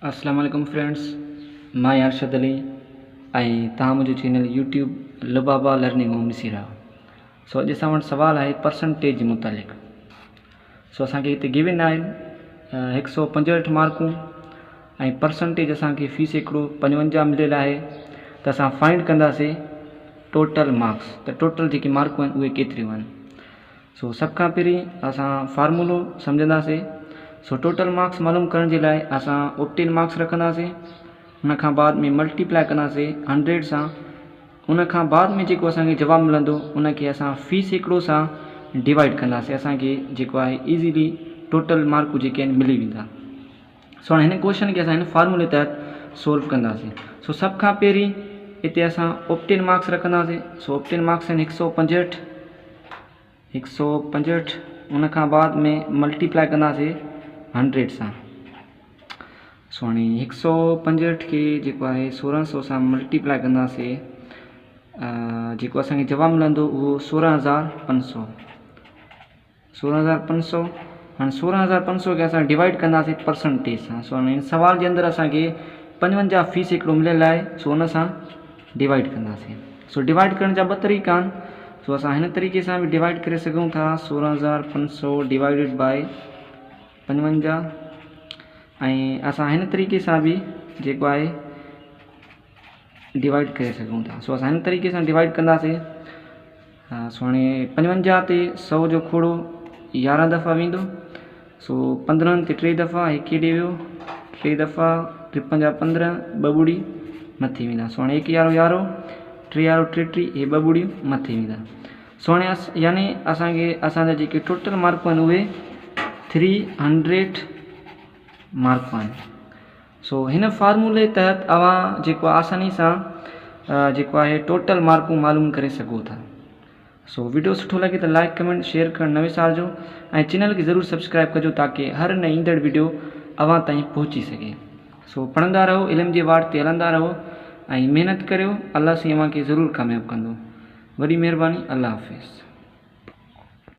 अस्सलाम वालेकुम फ्रेंड्स, मैं अरशद अली तव्हां मुझे चैनल यूट्यूब लुबाबा लर्निंग होम ॾिसी रहा। सो अॼु असां वटि सवाल है परसेंटेज जे मुतालिक़। सो असांखे हिते गिवन आहिनि 165 मार्कूं ऐं परसेंटेज असांखे फीस हिकिड़ो 55 मिलियल आहे। त असां फाइंड कंदासीं टोटल मार्क्स, त टोटल जेके मार्कूं आहिनि उहे केतिरियूं आहिनि। सो सभ खां पहिरीं असां फार्मूलो सम्झंदासीं। सो टोटल मार्क्स मालूम करण जे लाइ असां ऑप्टेन मार्क्स रखंदासीं, उन खां बाद में मल्टीप्लाई कंदासीं 100 सां। उन खां बाद में जेको असांखे जवाबु मिलंदो उनखे असां फीस हिकिड़ो सां डिवाइड कंदासीं। असांखे जेको आहे ईज़ीली टोटल मार्कूं जेके आहिनि मिली वेंदा। सो हाणे हिन क्वेश्चन खे असां हिन फार्मूले तहत सोल्व कंदासीं। सो सभ खां पहिरीं हिते असां ऑप्टेन मार्क्स रखंदासीं। सो ऑप्टेन मार्क्स आहिनि 165। उन खां बाद में मल्टीप्लाई कंदासीं 100 सां। सो हाणे 165 खे जेको आहे 1600 सां मल्टीप्लाई कंदासीं, जेको असांखे जवाबु मिलंदो उहो 16,500। 16,500। हाणे 16,500 खे असां डिवाइड कंदासीं परसेंटेज सां। सो हाणे सवाल जे अंदरि असांखे 55 फीस हिकिड़ो मिलियल आहे, सो हुन सां डिवाइड कंदासीं। सो डिवाइड करण जा ॿ तरीक़ा आहिनि। सो असां हिन तरीक़े सां बि डिवाइड करे सघूं था, 16,500 डिवाइडेड बाय 55। ऐं असां हिन तरीक़े सां बि जेको आहे डिवाइड करे सघूं था। सो असां हिन तरीक़े सां डिवाइड कंदासीं। सो हाणे 55 ते 100 जो खोड़ो 11 दफ़ा वेंदो। सो 15 ते 3 दफ़ा, हिकु केॾे वियो 3 दफ़ा, 3 पंजा 15, 2 ॿुड़ी मथे वेंदा। सो हाणे 1 यारो 11, 3 यारो 33, हे 2 ॿुड़ियूं मथे वेंदा। सो हाणे यानी असांखे असांजा जेके टोटल मार्कूं आहिनि उहे 300 मार्कूं आहिनि। सो हिन फार्मूले तहत अवां जेको आसानी सां जेको आहे टोटल मार्कूं मालूम करे सघो था। सो वीडियो सुठो लॻे त लाइक कमेंट शेयर करणु न विसारिजो ऐं चैनल खे ज़रूरु सब्सक्राइब कजो ताकी हर न ईंदड़ वीडियो अवां ताईं पहुची सघे। सो पढ़ंदा रहो, इल्म जे वाट ते हलंदा रहो ऐं महिनत करियो। अल्लाह साईं अव्हां खे ज़रूरु कामयाबु कंदो। वॾी महिरबानी। अल्लाह हाफ़िज़।